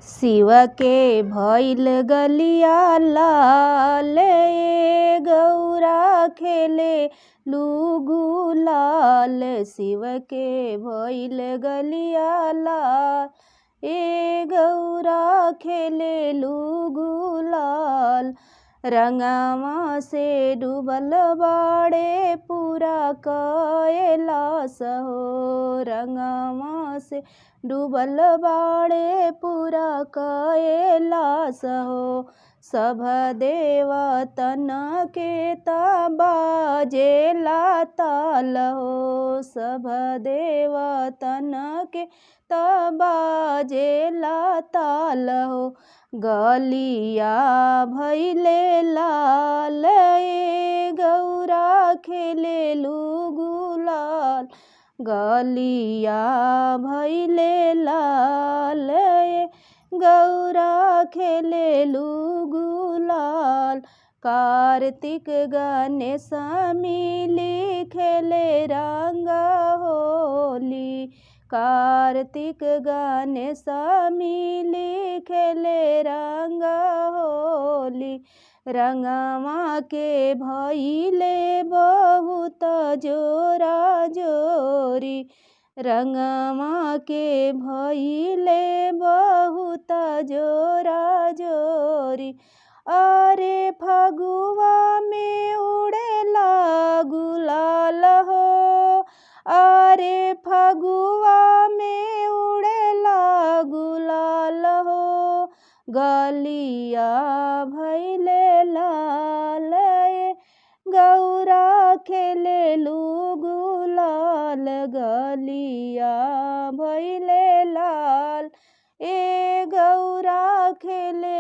शिव के भइल गलिया लाल, ए गौरा खेले लू गुलाल। शिव के भइल गलिया लाल, ए गौरा खेले लू गुलाल। रंगवा से डूबल बाड़े पूरा कैलाश हो, रंगवा से डूबल बाड़े पूरा कैलाश हो। सब देवतन के बाजेला ताल हो, सब देवतन के बाजेला ताल हो। गलिया भइले लाल, ए गौरा खेले लू गुलाल। गलिया भइले लाल, ए गौरा खेले लू गुलाल। कार्तिक गणेश मिली खेले रंग होली, कार्तिक गणेश मिली खेले रंग होली। रंगवा के भइले बहुत जोरा जोरी, रंगवा के भइले बहुत जोरा जोरी। अरे फगुआ में उड़ेला गुलाल हो, अरे फगुआ में उड़ेला गुलाल हो। गलिया भइले लाल, ए गौरा खेले लू गुलाल। गलिया भइले लाल, ए गौरा खेले